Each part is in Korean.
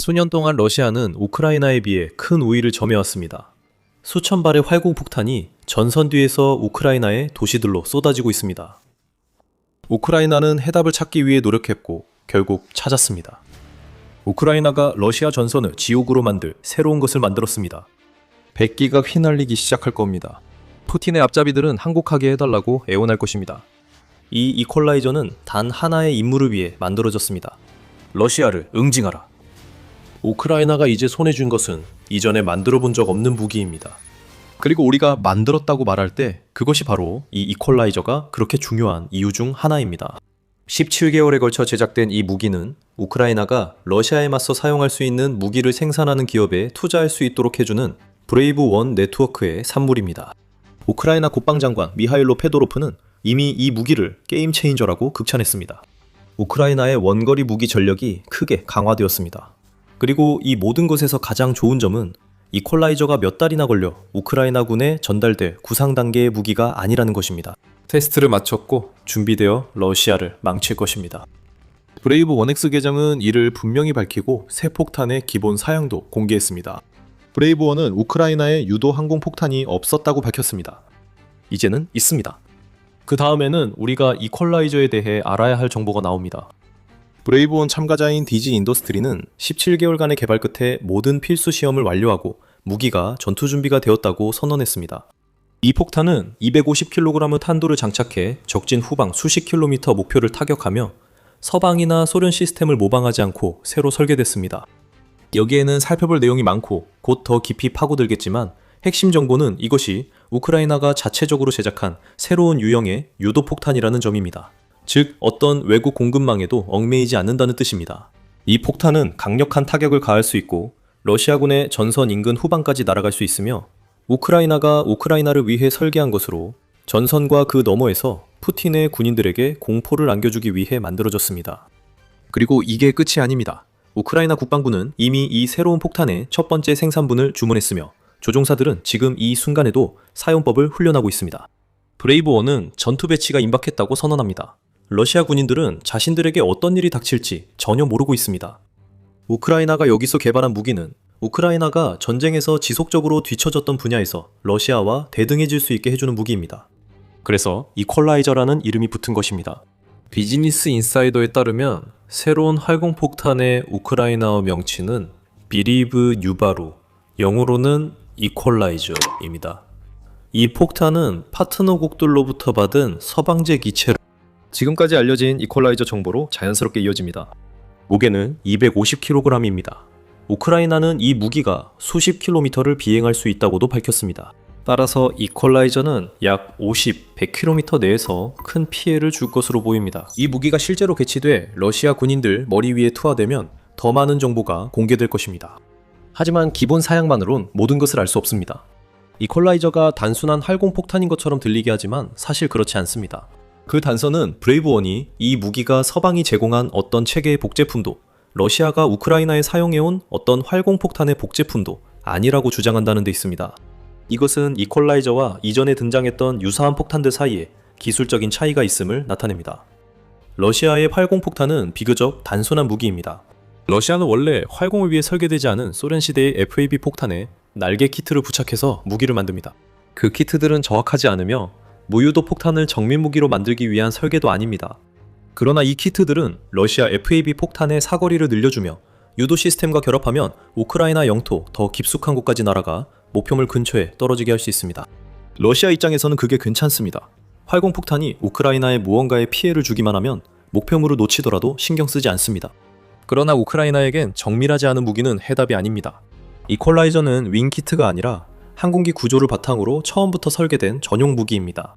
수년 동안 러시아는 우크라이나에 비해 큰 우위를 점해왔습니다. 수천 발의 활공폭탄이 전선 뒤에서 우크라이나의 도시들로 쏟아지고 있습니다. 우크라이나는 해답을 찾기 위해 노력했고 결국 찾았습니다. 우크라이나가 러시아 전선을 지옥으로 만들 새로운 것을 만들었습니다. 백기가 휘날리기 시작할 겁니다. 푸틴의 앞잡이들은 항복하게 해달라고 애원할 것입니다. 이 이퀄라이저는 단 하나의 임무를 위해 만들어졌습니다. 러시아를 응징하라. 우크라이나가 이제 손에 쥔 것은 이전에 만들어 본 적 없는 무기입니다. 그리고 우리가 만들었다고 말할 때 그것이 바로 이 이퀄라이저가 그렇게 중요한 이유 중 하나입니다. 17개월에 걸쳐 제작된 이 무기는 우크라이나가 러시아에 맞서 사용할 수 있는 무기를 생산하는 기업에 투자할 수 있도록 해주는 브레이브 원 네트워크의 산물입니다. 우크라이나 국방장관 미하일로 페도로프는 이미 이 무기를 게임 체인저라고 극찬했습니다. 우크라이나의 원거리 무기 전력이 크게 강화되었습니다. 그리고 이 모든 것에서 가장 좋은 점은 이퀄라이저가 몇 달이나 걸려 우크라이나군에 전달될 구상 단계의 무기가 아니라는 것입니다. 테스트를 마쳤고 준비되어 러시아를 망칠 것입니다. 브레이브 1X 계정은 이를 분명히 밝히고 새 폭탄의 기본 사양도 공개했습니다. 브레이브 1은 우크라이나에 유도 항공폭탄이 없었다고 밝혔습니다. 이제는 있습니다. 그 다음에는 우리가 이퀄라이저에 대해 알아야 할 정보가 나옵니다. 브레이브 1 참가자인 DG 인더스트리는 17개월간의 개발 끝에 모든 필수 시험을 완료하고 무기가 전투 준비가 되었다고 선언했습니다. 이 폭탄은 250kg의 탄도를 장착해 적진 후방 수십 킬로미터 목표를 타격하며 서방이나 소련 시스템을 모방하지 않고 새로 설계됐습니다. 여기에는 살펴볼 내용이 많고 곧 더 깊이 파고들겠지만 핵심 정보는 이것이 우크라이나가 자체적으로 제작한 새로운 유형의 유도폭탄이라는 점입니다. 즉 어떤 외국 공급망에도 얽매이지 않는다는 뜻입니다. 이 폭탄은 강력한 타격을 가할 수 있고 러시아군의 전선 인근 후방까지 날아갈 수 있으며 우크라이나가 우크라이나를 위해 설계한 것으로 전선과 그 너머에서 푸틴의 군인들에게 공포를 안겨주기 위해 만들어졌습니다. 그리고 이게 끝이 아닙니다. 우크라이나 국방부는 이미 이 새로운 폭탄의 첫 번째 생산분을 주문했으며 조종사들은 지금 이 순간에도 사용법을 훈련하고 있습니다. 브레이브 1은 전투 배치가 임박했다고 선언합니다. 러시아 군인들은 자신들에게 어떤 일이 닥칠지 전혀 모르고 있습니다. 우크라이나가 여기서 개발한 무기는 우크라이나가 전쟁에서 지속적으로 뒤처졌던 분야에서 러시아와 대등해질 수 있게 해주는 무기입니다. 그래서 이퀄라이저라는 이름이 붙은 것입니다. 비즈니스 인사이더에 따르면 새로운 활공폭탄의 우크라이나어 명칭은 비리브 유바루, 영어로는 이퀄라이저입니다. 이 폭탄은 파트너국들로부터 받은 서방제 기체로 지금까지 알려진 이퀄라이저 정보로 자연스럽게 이어집니다. 무게는 250kg입니다. 우크라이나는 이 무기가 수십 킬로미터를 비행할 수 있다고도 밝혔습니다. 따라서 이퀄라이저는 약 50, 100km 내에서 큰 피해를 줄 것으로 보입니다. 이 무기가 실제로 개치돼 러시아 군인들 머리 위에 투하되면 더 많은 정보가 공개될 것입니다. 하지만 기본 사양만으론 모든 것을 알 수 없습니다. 이퀄라이저가 단순한 활공폭탄인 것처럼 들리게 하지만 사실 그렇지 않습니다. 그 단서는 브레이브 1이 이 무기가 서방이 제공한 어떤 체계의 복제품도 러시아가 우크라이나에 사용해온 어떤 활공폭탄의 복제품도 아니라고 주장한다는 데 있습니다. 이것은 이퀄라이저와 이전에 등장했던 유사한 폭탄들 사이에 기술적인 차이가 있음을 나타냅니다. 러시아의 활공폭탄은 비교적 단순한 무기입니다. 러시아는 원래 활공을 위해 설계되지 않은 소련 시대의 FAB 폭탄에 날개 키트를 부착해서 무기를 만듭니다. 그 키트들은 정확하지 않으며 무유도 폭탄을 정밀 무기로 만들기 위한 설계도 아닙니다. 그러나 이 키트들은 러시아 FAB 폭탄의 사거리를 늘려주며 유도 시스템과 결합하면 우크라이나 영토 더 깊숙한 곳까지 날아가 목표물 근처에 떨어지게 할 수 있습니다. 러시아 입장에서는 그게 괜찮습니다. 활공폭탄이 우크라이나에 무언가에 피해를 주기만 하면 목표물을 놓치더라도 신경 쓰지 않습니다. 그러나 우크라이나에겐 정밀하지 않은 무기는 해답이 아닙니다. 이퀄라이저는 윙키트가 아니라 항공기 구조를 바탕으로 처음부터 설계된 전용 무기입니다.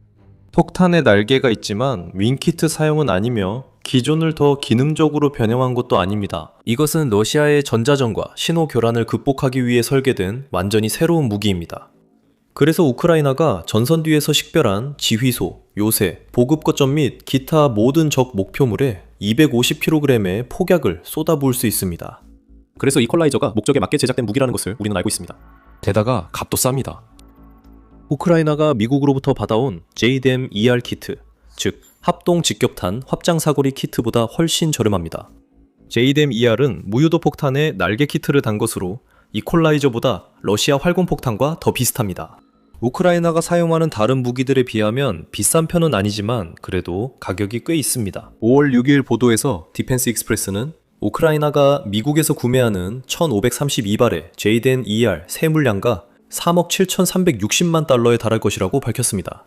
폭탄에 날개가 있지만 윙키트 사용은 아니며 기존을 더 기능적으로 변형한 것도 아닙니다. 이것은 러시아의 전자전과 신호 교란을 극복하기 위해 설계된 완전히 새로운 무기입니다. 그래서 우크라이나가 전선 뒤에서 식별한 지휘소, 요새, 보급 거점 및 기타 모든 적 목표물에 250kg의 폭약을 쏟아부을 수 있습니다. 그래서 이퀄라이저가 목적에 맞게 제작된 무기라는 것을 우리는 알고 있습니다. 게다가 값도 쌉니다. 우크라이나가 미국으로부터 받아온 JDAM ER 키트, 즉 합동 직격탄 확장 사거리 키트보다 훨씬 저렴합니다. JDAM-ER은 무유도 폭탄에 날개 키트를 단 것으로 이퀄라이저보다 러시아 활공폭탄과 더 비슷합니다. 우크라이나가 사용하는 다른 무기들에 비하면 비싼 편은 아니지만 그래도 가격이 꽤 있습니다. 5월 6일 보도에서 디펜스 익스프레스는 우크라이나가 미국에서 구매하는 1,532발의 JDAM-ER 새 물량가 3억 7,360만 달러에 달할 것이라고 밝혔습니다.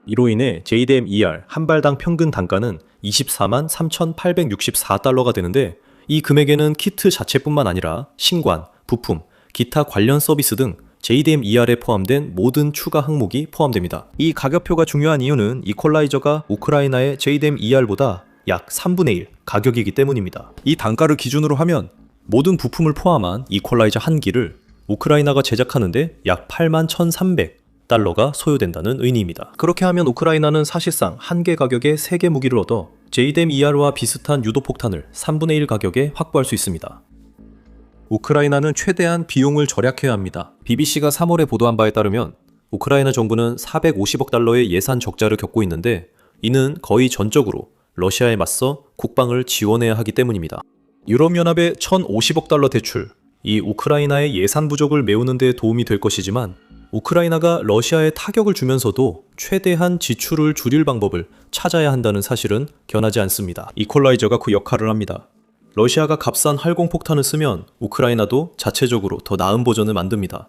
이로 인해 JDAM-ER 한 발당 평균 단가는 24만 3,864달러가 되는데 이 금액에는 키트 자체뿐만 아니라 신관, 부품, 기타 관련 서비스 등 JDAM-ER에 포함된 모든 추가 항목이 포함됩니다. 이 가격표가 중요한 이유는 이퀄라이저가 우크라이나의 JDAM-ER보다 약 3분의 1 가격이기 때문입니다. 이 단가를 기준으로 하면 모든 부품을 포함한 이퀄라이저 한 기를 우크라이나가 제작하는데 약 8만 1,300달러가 소요된다는 의미입니다. 그렇게 하면 우크라이나는 사실상 한 개 가격에 3개 무기를 얻어 JDAM-ER와 비슷한 유도폭탄을 3분의 1 가격에 확보할 수 있습니다. 우크라이나는 최대한 비용을 절약해야 합니다. BBC가 3월에 보도한 바에 따르면 우크라이나 정부는 450억 달러의 예산 적자를 겪고 있는데 이는 거의 전적으로 러시아에 맞서 국방을 지원해야 하기 때문입니다. 유럽연합의 1,050억 달러 대출, 이 우크라이나의 예산 부족을 메우는 데 도움이 될 것이지만 우크라이나가 러시아에 타격을 주면서도 최대한 지출을 줄일 방법을 찾아야 한다는 사실은 견하지 않습니다. 이퀄라이저가 그 역할을 합니다. 러시아가 값싼 활공폭탄을 쓰면 우크라이나도 자체적으로 더 나은 버전을 만듭니다.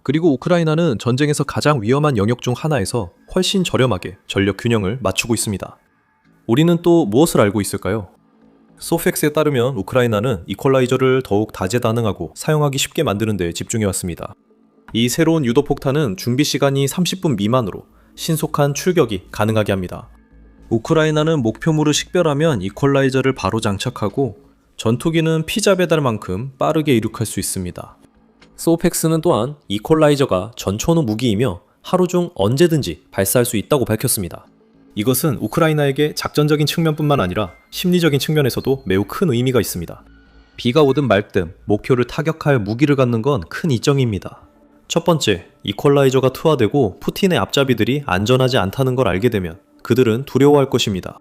그리고 우크라이나는 전쟁에서 가장 위험한 영역 중 하나에서 훨씬 저렴하게 전력 균형을 맞추고 있습니다. 우리는 또 무엇을 알고 있을까요? 소팩스에 따르면 우크라이나는 이퀄라이저를 더욱 다재다능하고 사용하기 쉽게 만드는 데 집중해왔습니다. 이 새로운 유도폭탄은 준비 시간이 30분 미만으로 신속한 출격이 가능하게 합니다. 우크라이나는 목표물을 식별하면 이퀄라이저를 바로 장착하고 전투기는 피자 배달만큼 빠르게 이륙할 수 있습니다. 소팩스는 또한 이퀄라이저가 전천후 무기이며 하루 중 언제든지 발사할 수 있다고 밝혔습니다. 이것은 우크라이나에게 작전적인 측면뿐만 아니라 심리적인 측면에서도 매우 큰 의미가 있습니다. 비가 오든 말든 목표를 타격할 무기를 갖는 건 큰 이점입니다. 첫 번째, 이퀄라이저가 투하되고 푸틴의 앞잡이들이 안전하지 않다는 걸 알게 되면 그들은 두려워할 것입니다.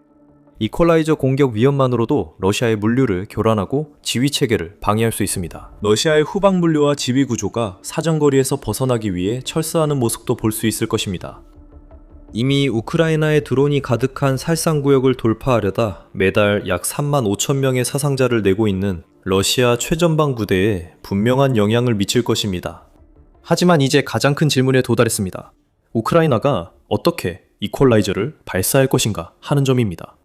이퀄라이저 공격 위험만으로도 러시아의 물류를 교란하고 지휘체계를 방해할 수 있습니다. 러시아의 후방 물류와 지휘 구조가 사정거리에서 벗어나기 위해 철수하는 모습도 볼 수 있을 것입니다. 이미 우크라이나에 드론이 가득한 살상구역을 돌파하려다 매달 약 3만 5천 명의 사상자를 내고 있는 러시아 최전방 부대에 분명한 영향을 미칠 것입니다. 하지만 이제 가장 큰 질문에 도달했습니다. 우크라이나가 어떻게 이퀄라이저를 발사할 것인가 하는 점입니다.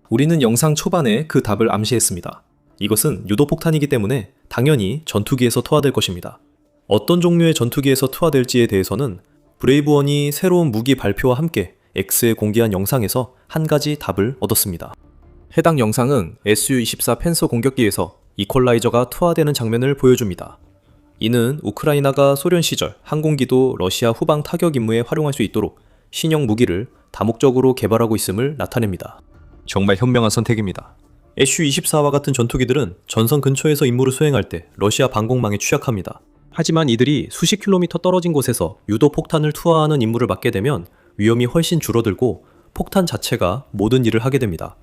우리는 영상 초반에 그 답을 암시했습니다. 이것은 유도폭탄이기 때문에 당연히 전투기에서 투하될 것입니다. 어떤 종류의 전투기에서 투하될지에 대해서는 브레이브원이 새로운 무기 발표와 함께 X에 공개한 영상에서 한 가지 답을 얻었습니다. 해당 영상은 Su-24 팬서 공격기에서 이퀄라이저가 투하되는 장면을 보여줍니다. 이는 우크라이나가 소련 시절 항공기도 러시아 후방 타격 임무에 활용할 수 있도록 신형 무기를 다목적으로 개발하고 있음을 나타냅니다. 정말 현명한 선택입니다. Su-24와 같은 전투기들은 전선 근처에서 임무를 수행할 때 러시아 방공망에 취약합니다. 하지만 이들이 수십 킬로미터 떨어진 곳에서 유도 폭탄을 투하하는 임무를 맡게 되면 위험이 훨씬 줄어들고 폭탄 자체가 모든 일을 하게 됩니다.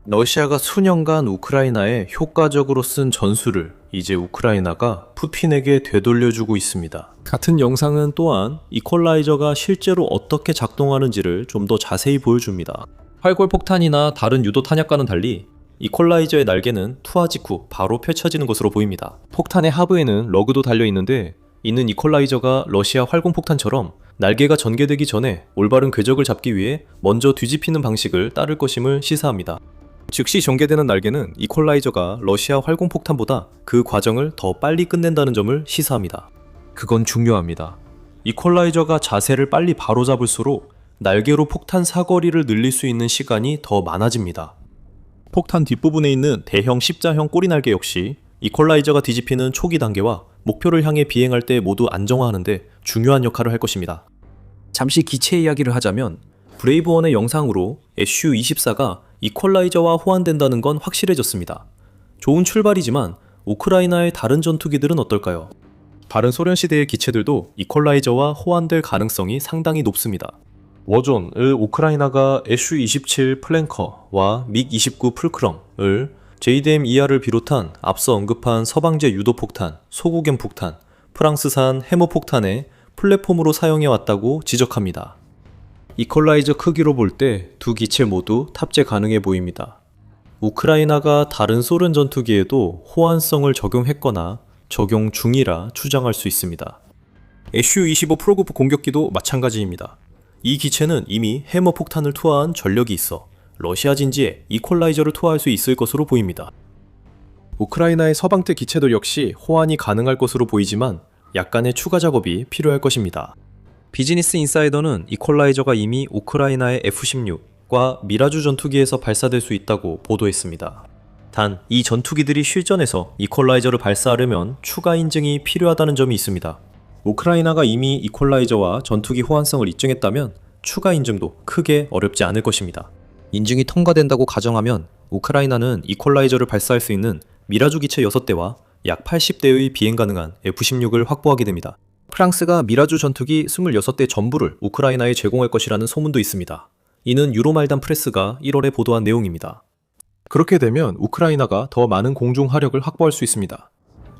러시아가 수년간 우크라이나에 효과적으로 쓴 전술을 이제 우크라이나가 푸틴에게 되돌려주고 있습니다. 같은 영상은 또한 이퀄라이저가 실제로 어떻게 작동하는지를 좀 더 자세히 보여줍니다. 활골폭탄이나 다른 유도 탄약과는 달리 이퀄라이저의 날개는 투하 직후 바로 펼쳐지는 것으로 보입니다. 폭탄의 하부에는 러그도 달려있는데 이는 이퀄라이저가 러시아 활공폭탄처럼 날개가 전개되기 전에 올바른 궤적을 잡기 위해 먼저 뒤집히는 방식을 따를 것임을 시사합니다. 즉시 전개되는 날개는 이퀄라이저가 러시아 활공폭탄보다 그 과정을 더 빨리 끝낸다는 점을 시사합니다. 그건 중요합니다. 이퀄라이저가 자세를 빨리 바로잡을수록 날개로 폭탄 사거리를 늘릴 수 있는 시간이 더 많아집니다. 폭탄 뒷부분에 있는 대형 십자형 꼬리날개 역시 이퀄라이저가 뒤집히는 초기 단계와 목표를 향해 비행할 때 모두 안정화하는데 중요한 역할을 할 것입니다. 잠시 기체 이야기를 하자면 브레이브원의 영상으로 Su-24가 이퀄라이저와 호환된다는 건 확실해졌습니다. 좋은 출발이지만 우크라이나의 다른 전투기들은 어떨까요? 다른 소련 시대의 기체들도 이퀄라이저와 호환될 가능성이 상당히 높습니다. 워존을 우크라이나가 Su-27 플랭커와 믹-29 풀크럼을 JDM-2R을 비롯한 앞서 언급한 서방제 유도폭탄, 소구겐 폭탄, 프랑스산 해머폭탄의 플랫폼으로 사용해왔다고 지적합니다. 이퀄라이저 크기로 볼 때 두 기체 모두 탑재 가능해 보입니다. 우크라이나가 다른 소련 전투기에도 호환성을 적용했거나 적용 중이라 추정할 수 있습니다. SU-25 프로그프 공격기도 마찬가지입니다. 이 기체는 이미 해머 폭탄을 투하한 전력이 있어 러시아 진지에 이퀄라이저를 투하할 수 있을 것으로 보입니다. 우크라이나의 서방대 기체도 역시 호환이 가능할 것으로 보이지만 약간의 추가 작업이 필요할 것입니다. 비즈니스 인사이더는 이퀄라이저가 이미 우크라이나의 F-16과 미라주 전투기에서 발사될 수 있다고 보도했습니다. 단, 이 전투기들이 실전에서 이퀄라이저를 발사하려면 추가 인증이 필요하다는 점이 있습니다. 우크라이나가 이미 이퀄라이저와 전투기 호환성을 인증했다면 추가 인증도 크게 어렵지 않을 것입니다. 인증이 통과된다고 가정하면 우크라이나는 이퀄라이저를 발사할 수 있는 미라주 기체 6대와 약 80대의 비행 가능한 F-16을 확보하게 됩니다. 프랑스가 미라주 전투기 26대 전부를 우크라이나에 제공할 것이라는 소문도 있습니다. 이는 유로말단 프레스가 1월에 보도한 내용입니다. 그렇게 되면 우크라이나가 더 많은 공중 화력을 확보할 수 있습니다.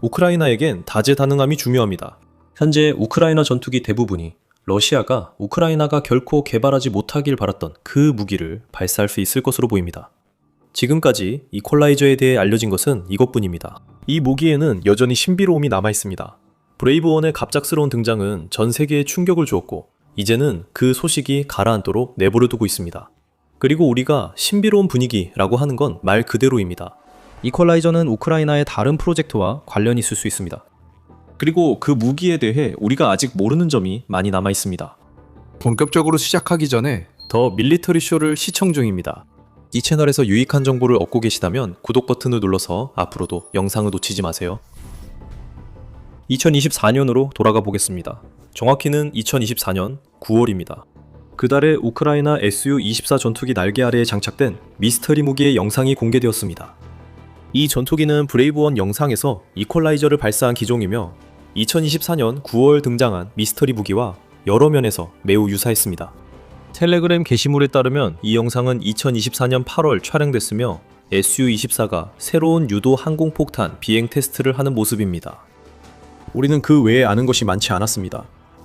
우크라이나에겐 다재다능함이 중요합니다. 현재 우크라이나 전투기 대부분이 러시아가 우크라이나가 결코 개발하지 못하길 바랐던 그 무기를 발사할 수 있을 것으로 보입니다. 지금까지 이퀄라이저에 대해 알려진 것은 이것뿐입니다. 이 무기에는 여전히 신비로움이 남아있습니다. 브레이브원의 갑작스러운 등장은 전 세계에 충격을 주었고 이제는 그 소식이 가라앉도록 내버려두고 있습니다. 그리고 우리가 신비로운 분위기라고 하는 건 말 그대로입니다. 이퀄라이저는 우크라이나의 다른 프로젝트와 관련이 있을 수 있습니다. 그리고 그 무기에 대해 우리가 아직 모르는 점이 많이 남아 있습니다. 본격적으로 시작하기 전에 더 밀리터리 쇼를 시청 중입니다. 이 채널에서 유익한 정보를 얻고 계시다면 구독 버튼을 눌러서 앞으로도 영상을 놓치지 마세요. 2024년으로 돌아가 보겠습니다. 정확히는 2024년 9월입니다. 그달에 우크라이나 SU-24 전투기 날개 아래에 장착된 미스터리 무기의 영상이 공개되었습니다. 이 전투기는 브레이브원 영상에서 이퀄라이저를 발사한 기종이며 2024년 9월 등장한 미스터리 무기와 여러 면에서 매우 유사했습니다. 텔레그램 게시물에 따르면 이 영상은 2024년 8월 촬영됐으며 SU-24가 새로운 유도 항공폭탄 비행 테스트를 하는 모습입니다. 우리는 그 외에 아는 것이 많지 않았습니다.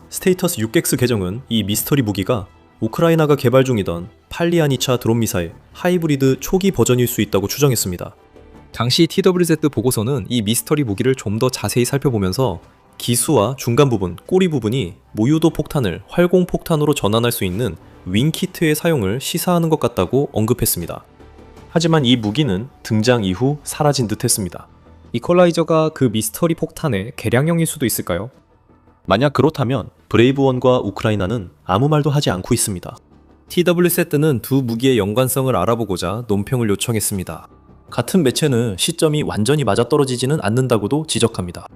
스테이터스 6X 계정은 이 미스터리 무기가 우크라이나가 개발 중이던 팔리아니차 드론 미사일 하이브리드 초기 버전일 수 있다고 추정했습니다. 당시 TWZ 보고서는 이 미스터리 무기를 좀 더 자세히 살펴보면서 기수와 중간 부분, 꼬리 부분이 무유도 폭탄을 활공 폭탄으로 전환할 수 있는 윙키트의 사용을 시사하는 것 같다고 언급했습니다. 하지만 이 무기는 등장 이후 사라진 듯 했습니다. 이퀄라이저가 그 미스터리 폭탄의 개량형일 수도 있을까요? 만약 그렇다면 브레이브원과 우크라이나는 아무 말도 하지 않고 있습니다. TWZ는 두 무기의 연관성을 알아보고자 논평을 요청했습니다. 같은 매체는 시점이 완전히 맞아떨어지지는 않는다고도 지적합니다.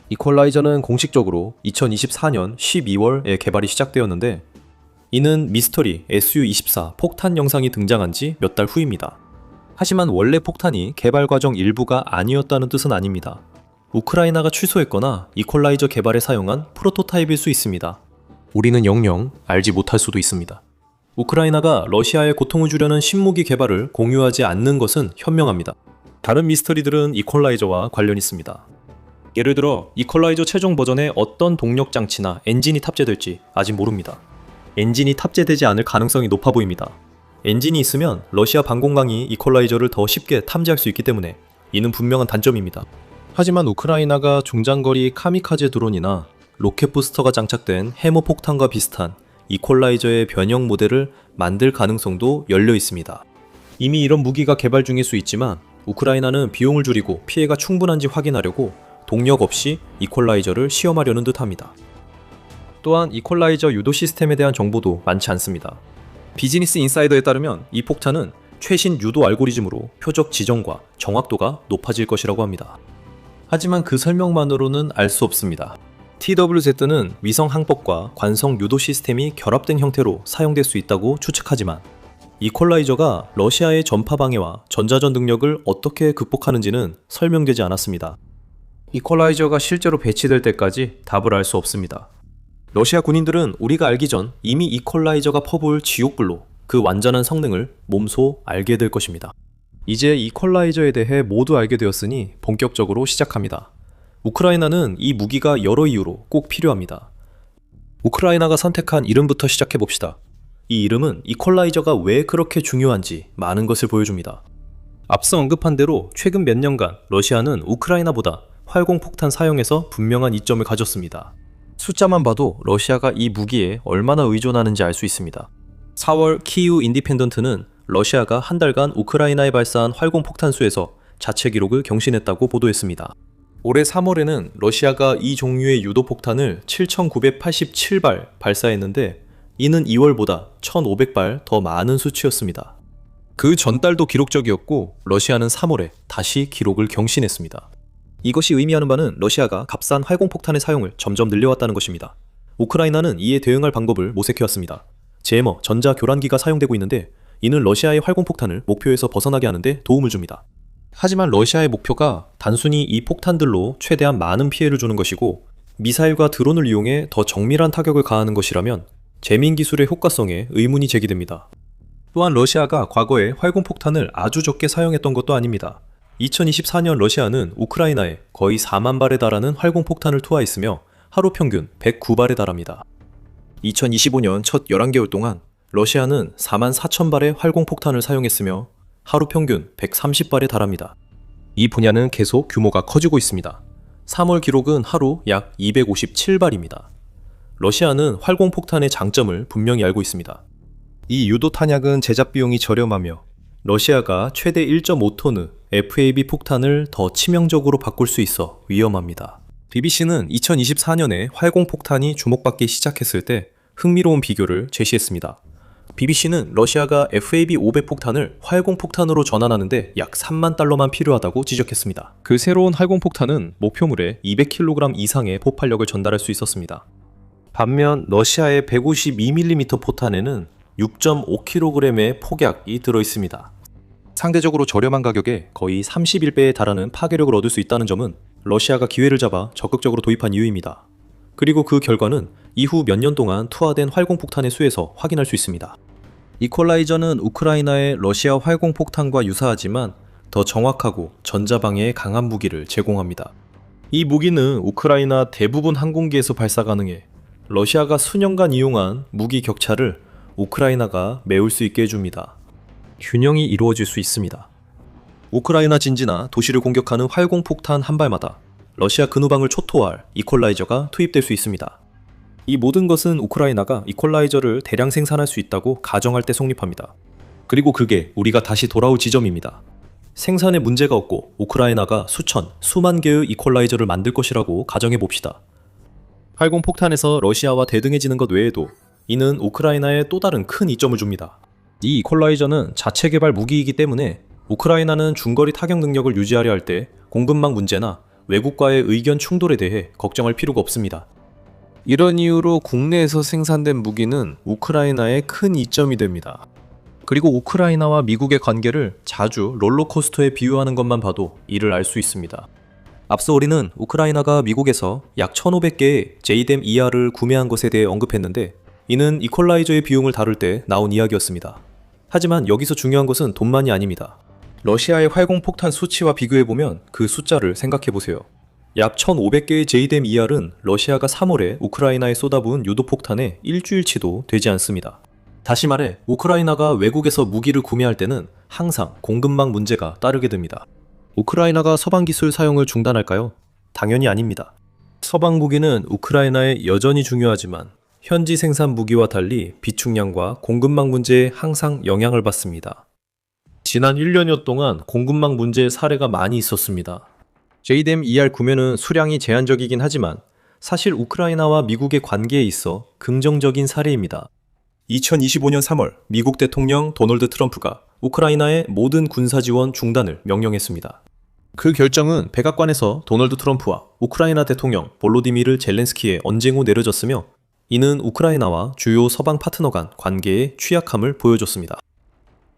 이퀄라이저는 공식적으로 2024년 12월에 개발이 시작되었는데 이는 미스터리 SU-24 폭탄 영상이 등장한 지 몇 달 후입니다. 하지만 원래 폭탄이 개발 과정 일부가 아니었다는 뜻은 아닙니다. 우크라이나가 취소했거나 이퀄라이저 개발에 사용한 프로토타입일 수 있습니다. 우리는 영영 알지 못할 수도 있습니다. 우크라이나가 러시아에 고통을 주려는 신무기 개발을 공유하지 않는 것은 현명합니다. 다른 미스터리들은 이퀄라이저와 관련이 있습니다. 예를 들어 이퀄라이저 최종 버전에 어떤 동력 장치나 엔진이 탑재될지 아직 모릅니다. 엔진이 탑재되지 않을 가능성이 높아 보입니다. 엔진이 있으면 러시아 방공망이 이퀄라이저를 더 쉽게 탐지할 수 있기 때문에 이는 분명한 단점입니다. 하지만 우크라이나가 중장거리 카미카제 드론이나 로켓 부스터가 장착된 해머 폭탄과 비슷한 이퀄라이저의 변형 모델을 만들 가능성도 열려 있습니다. 이미 이런 무기가 개발 중일 수 있지만 우크라이나는 비용을 줄이고 피해가 충분한지 확인하려고 동력 없이 이퀄라이저를 시험하려는 듯합니다. 또한 이퀄라이저 유도 시스템에 대한 정보도 많지 않습니다. 비즈니스 인사이더에 따르면 이 폭탄은 최신 유도 알고리즘으로 표적 지정과 정확도가 높아질 것이라고 합니다. 하지만 그 설명만으로는 알 수 없습니다. TWZ는 위성 항법과 관성 유도 시스템이 결합된 형태로 사용될 수 있다고 추측하지만 이퀄라이저가 러시아의 전파 방해와 전자전 능력을 어떻게 극복하는지는 설명되지 않았습니다. 이퀄라이저가 실제로 배치될 때까지 답을 알 수 없습니다. 러시아 군인들은 우리가 알기 전 이미 이퀄라이저가 퍼부을 지옥불로 그 완전한 성능을 몸소 알게 될 것입니다. 이제 이퀄라이저에 대해 모두 알게 되었으니 본격적으로 시작합니다. 우크라이나는 이 무기가 여러 이유로 꼭 필요합니다. 우크라이나가 선택한 이름부터 시작해 봅시다. 이 이름은 이퀄라이저가 왜 그렇게 중요한지 많은 것을 보여줍니다. 앞서 언급한 대로 최근 몇 년간 러시아는 우크라이나보다 활공폭탄 사용에서 분명한 이점을 가졌습니다. 숫자만 봐도 러시아가 이 무기에 얼마나 의존하는지 알 수 있습니다. 4월 키이우 인디펜던트는 러시아가 한 달간 우크라이나에 발사한 활공폭탄 수에서 자체 기록을 경신했다고 보도했습니다. 올해 3월에는 러시아가 이 종류의 유도폭탄을 7,987발 발사했는데 이는 2월보다 1,500발 더 많은 수치였습니다. 그 전달도 기록적이었고 러시아는 3월에 다시 기록을 경신했습니다. 이것이 의미하는 바는 러시아가 값싼 활공폭탄의 사용을 점점 늘려왔다는 것입니다. 우크라이나는 이에 대응할 방법을 모색해왔습니다. 제머 전자교란기가 사용되고 있는데 이는 러시아의 활공폭탄을 목표에서 벗어나게 하는데 도움을 줍니다. 하지만 러시아의 목표가 단순히 이 폭탄들로 최대한 많은 피해를 주는 것이고 미사일과 드론을 이용해 더 정밀한 타격을 가하는 것이라면 재민 기술의 효과성에 의문이 제기됩니다. 또한 러시아가 과거에 활공폭탄을 아주 적게 사용했던 것도 아닙니다. 2024년 러시아는 우크라이나에 거의 4만 발에 달하는 활공폭탄을 투하했으며 하루 평균 109발에 달합니다. 2025년 첫 11개월 동안 러시아는 4만 4천 발의 활공폭탄을 사용했으며 하루 평균 130발에 달합니다. 이 분야는 계속 규모가 커지고 있습니다. 3월 기록은 하루 약 257발입니다. 러시아는 활공폭탄의 장점을 분명히 알고 있습니다. 이 유도 탄약은 제작 비용이 저렴하며 러시아가 최대 1.5톤의 FAB 폭탄을 더 치명적으로 바꿀 수 있어 위험합니다. BBC는 2024년에 활공폭탄이 주목받기 시작했을 때 흥미로운 비교를 제시했습니다. BBC는 러시아가 FAB 500 폭탄을 활공폭탄으로 전환하는데 약 3만 달러만 필요하다고 지적했습니다. 그 새로운 활공폭탄은 목표물에 200kg 이상의 폭발력을 전달할 수 있었습니다. 반면 러시아의 152mm 포탄에는 6.5kg의 폭약이 들어있습니다. 상대적으로 저렴한 가격에 거의 31배에 달하는 파괴력을 얻을 수 있다는 점은 러시아가 기회를 잡아 적극적으로 도입한 이유입니다. 그리고 그 결과는 이후 몇 년 동안 투하된 활공폭탄의 수에서 확인할 수 있습니다. 이퀄라이저는 우크라이나의 러시아 활공폭탄과 유사하지만 더 정확하고 전자방해에 강한 무기를 제공합니다. 이 무기는 우크라이나 대부분 항공기에서 발사 가능해 러시아가 수년간 이용한 무기 격차를 우크라이나가 메울 수 있게 해줍니다. 균형이 이루어질 수 있습니다. 우크라이나 진지나 도시를 공격하는 활공폭탄 한 발마다 러시아 근후방을 초토화할 이퀄라이저가 투입될 수 있습니다. 이 모든 것은 우크라이나가 이퀄라이저를 대량 생산할 수 있다고 가정할 때 성립합니다. 그리고 그게 우리가 다시 돌아올 지점입니다. 생산에 문제가 없고 우크라이나가 수천, 수만 개의 이퀄라이저를 만들 것이라고 가정해 봅시다. 활공폭탄에서 러시아와 대등해지는 것 외에도 이는 우크라이나에 또 다른 큰 이점을 줍니다. 이 이퀄라이저는 자체 개발 무기이기 때문에 우크라이나는 중거리 타격 능력을 유지하려 할 때 공급망 문제나 외국과의 의견 충돌에 대해 걱정할 필요가 없습니다. 이런 이유로 국내에서 생산된 무기는 우크라이나의 큰 이점이 됩니다. 그리고 우크라이나와 미국의 관계를 자주 롤러코스터에 비유하는 것만 봐도 이를 알 수 있습니다. 앞서 우리는 우크라이나가 미국에서 약 1,500개의 JDAM ER을 구매한 것에 대해 언급했는데 이는 이퀄라이저의 비용을 다룰 때 나온 이야기였습니다. 하지만 여기서 중요한 것은 돈만이 아닙니다. 러시아의 활공폭탄 수치와 비교해보면 그 숫자를 생각해보세요. 약 1,500개의 JDAM ER은 러시아가 3월에 우크라이나에 쏟아부은 유도폭탄의 일주일치도 되지 않습니다. 다시 말해 우크라이나가 외국에서 무기를 구매할 때는 항상 공급망 문제가 따르게 됩니다. 우크라이나가 서방 기술 사용을 중단할까요? 당연히 아닙니다. 서방 무기는 우크라이나에 여전히 중요하지만 현지 생산 무기와 달리 비축량과 공급망 문제에 항상 영향을 받습니다. 지난 1년여 동안 공급망 문제의 사례가 많이 있었습니다. JDAM ER 구매는 수량이 제한적이긴 하지만 사실 우크라이나와 미국의 관계에 있어 긍정적인 사례입니다. 2025년 3월 미국 대통령 도널드 트럼프가 우크라이나의 모든 군사 지원 중단을 명령했습니다. 그 결정은 백악관에서 도널드 트럼프와 우크라이나 대통령 볼로디미르 젤렌스키의 언쟁 후 내려졌으며 이는 우크라이나와 주요 서방 파트너 간 관계의 취약함을 보여줬습니다.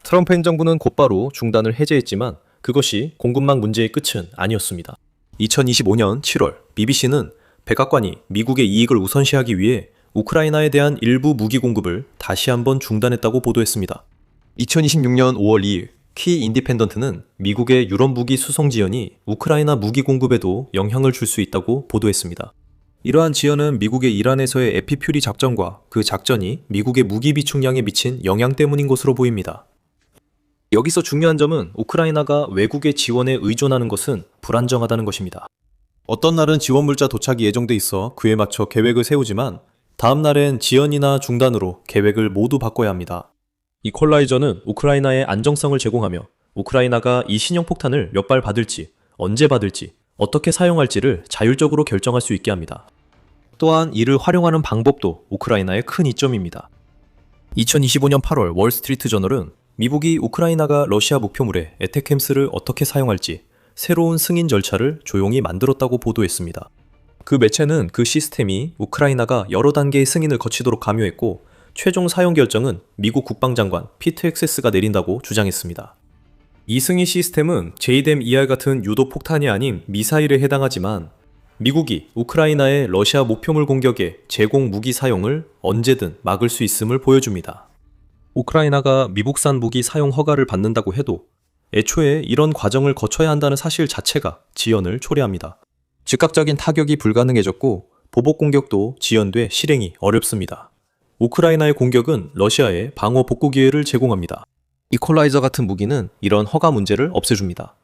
트럼프 행정부는 곧바로 중단을 해제했지만 그것이 공급망 문제의 끝은 아니었습니다. 2025년 7월 BBC는 백악관이 미국의 이익을 우선시하기 위해 우크라이나에 대한 일부 무기 공급을 다시 한번 중단했다고 보도했습니다. 2026년 5월 2일 키 인디펜던트는 미국의 유럽 무기 수송 지연이 우크라이나 무기 공급에도 영향을 줄 수 있다고 보도했습니다. 이러한 지연은 미국의 이란에서의 에피퓨리 작전과 그 작전이 미국의 무기 비축량에 미친 영향 때문인 것으로 보입니다. 여기서 중요한 점은 우크라이나가 외국의 지원에 의존하는 것은 불안정하다는 것입니다. 어떤 날은 지원 물자 도착이 예정돼 있어 그에 맞춰 계획을 세우지만 다음 날엔 지연이나 중단으로 계획을 모두 바꿔야 합니다. 이퀄라이저는 우크라이나의 안정성을 제공하며 우크라이나가 이 신형 폭탄을 몇 발 받을지, 언제 받을지, 어떻게 사용할지를 자율적으로 결정할 수 있게 합니다. 또한 이를 활용하는 방법도 우크라이나의 큰 이점입니다. 2025년 8월 월스트리트 저널은 미국이 우크라이나가 러시아 목표물에 에테캠스를 어떻게 사용할지 새로운 승인 절차를 조용히 만들었다고 보도했습니다. 그 매체는 그 시스템이 우크라이나가 여러 단계의 승인을 거치도록 강요했고 최종 사용 결정은 미국 국방장관 피트 헥세스가 내린다고 주장했습니다. 이 승인 시스템은 JDAM-ER 같은 유도 폭탄이 아닌 미사일에 해당하지만 미국이 우크라이나의 러시아 목표물 공격에 제공 무기 사용을 언제든 막을 수 있음을 보여줍니다. 우크라이나가 미국산 무기 사용 허가를 받는다고 해도 애초에 이런 과정을 거쳐야 한다는 사실 자체가 지연을 초래합니다. 즉각적인 타격이 불가능해졌고 보복 공격도 지연돼 실행이 어렵습니다. 우크라이나의 공격은 러시아에 방어 복구 기회를 제공합니다. 이퀄라이저 같은 무기는 이런 허가 문제를 없애줍니다.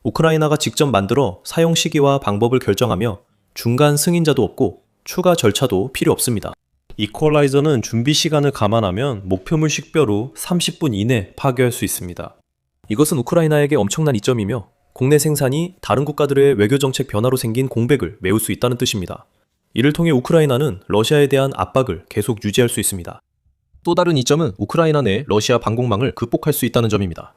우크라이나가 직접 만들어 사용 시기와 방법을 결정하며 중간 승인자도 없고 추가 절차도 필요 없습니다. 이퀄라이저는 준비 시간을 감안하면 목표물 식별후 30분 이내 파괴할 수 있습니다. 이것은 우크라이나에게 엄청난 이점이며 국내 생산이 다른 국가들의 외교정책 변화로 생긴 공백을 메울 수 있다는 뜻입니다. 이를 통해 우크라이나는 러시아에 대한 압박을 계속 유지할 수 있습니다. 또 다른 이점은 우크라이나 내 러시아 방공망을 극복할 수 있다는 점입니다.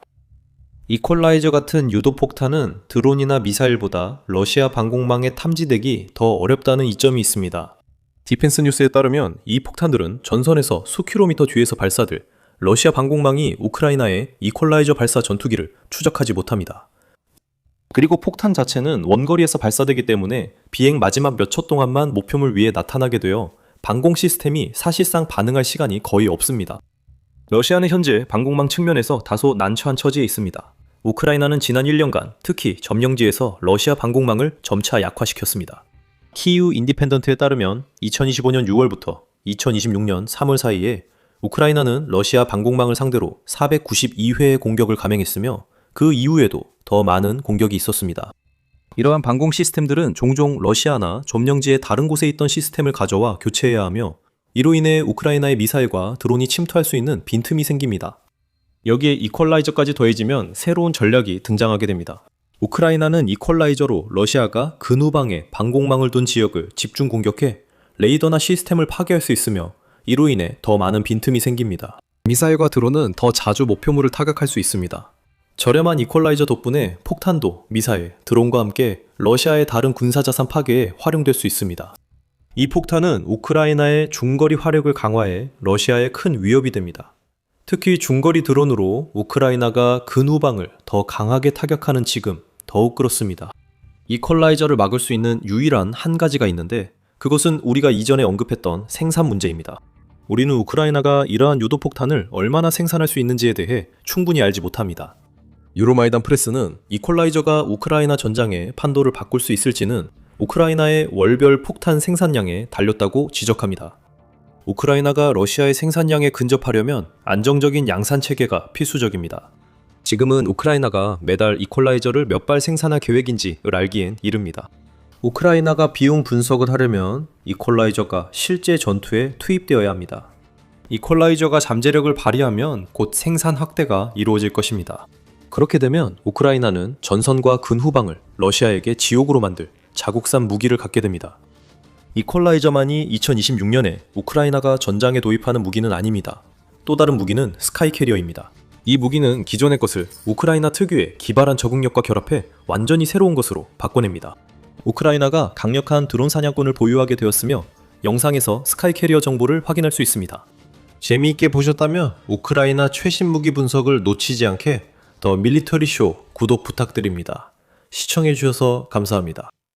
이퀄라이저 같은 유도폭탄은 드론이나 미사일보다 러시아 방공망에 탐지되기 더 어렵다는 이점이 있습니다. 디펜스 뉴스에 따르면 이 폭탄들은 전선에서 수킬로미터 뒤에서 발사될 러시아 방공망이 우크라이나의 이퀄라이저 발사 전투기를 추적하지 못합니다. 그리고 폭탄 자체는 원거리에서 발사되기 때문에 비행 마지막 몇 초 동안만 목표물 위에 나타나게 되어 방공 시스템이 사실상 반응할 시간이 거의 없습니다. 러시아는 현재 방공망 측면에서 다소 난처한 처지에 있습니다. 우크라이나는 지난 1년간 특히 점령지에서 러시아 방공망을 점차 약화시켰습니다. 키이우 인디펜던트에 따르면 2025년 6월부터 2026년 3월 사이에 우크라이나는 러시아 방공망을 상대로 492회의 공격을 감행했으며 그 이후에도 더 많은 공격이 있었습니다. 이러한 방공 시스템들은 종종 러시아나 점령지의 다른 곳에 있던 시스템을 가져와 교체해야 하며 이로 인해 우크라이나의 미사일과 드론이 침투할 수 있는 빈틈이 생깁니다. 여기에 이퀄라이저까지 더해지면 새로운 전략이 등장하게 됩니다. 우크라이나는 이퀄라이저로 러시아가 근후방에 방공망을 둔 지역을 집중 공격해 레이더나 시스템을 파괴할 수 있으며 이로 인해 더 많은 빈틈이 생깁니다. 미사일과 드론은 더 자주 목표물을 타격할 수 있습니다. 저렴한 이퀄라이저 덕분에 폭탄도 미사일, 드론과 함께 러시아의 다른 군사자산 파괴에 활용될 수 있습니다. 이 폭탄은 우크라이나의 중거리 화력을 강화해 러시아에 큰 위협이 됩니다. 특히 중거리 드론으로 우크라이나가 근후방을 더 강하게 타격하는 지금 더욱 그렇습니다. 이퀄라이저를 막을 수 있는 유일한 한 가지가 있는데 그것은 우리가 이전에 언급했던 생산 문제입니다. 우리는 우크라이나가 이러한 유도폭탄을 얼마나 생산할 수 있는지에 대해 충분히 알지 못합니다. 유로마이단 프레스는 이퀄라이저가 우크라이나 전장의 판도를 바꿀 수 있을지는 우크라이나의 월별 폭탄 생산량에 달렸다고 지적합니다. 우크라이나가 러시아의 생산량에 근접하려면 안정적인 양산 체계가 필수적입니다. 지금은 우크라이나가 매달 이퀄라이저를 몇 발 생산할 계획인지를 알기엔 이릅니다. 우크라이나가 비용 분석을 하려면 이퀄라이저가 실제 전투에 투입되어야 합니다. 이퀄라이저가 잠재력을 발휘하면 곧 생산 확대가 이루어질 것입니다. 그렇게 되면 우크라이나는 전선과 근후방을 러시아에게 지옥으로 만들 자국산 무기를 갖게 됩니다. 이퀄라이저만이 2026년에 우크라이나가 전장에 도입하는 무기는 아닙니다. 또 다른 무기는 스카이 캐리어입니다. 이 무기는 기존의 것을 우크라이나 특유의 기발한 적응력과 결합해 완전히 새로운 것으로 바꿔냅니다. 우크라이나가 강력한 드론 사냥꾼을 보유하게 되었으며 영상에서 스카이 캐리어 정보를 확인할 수 있습니다. 재미있게 보셨다면 우크라이나 최신 무기 분석을 놓치지 않게 더 밀리터리 쇼 구독 부탁드립니다. 시청해주셔서 감사합니다.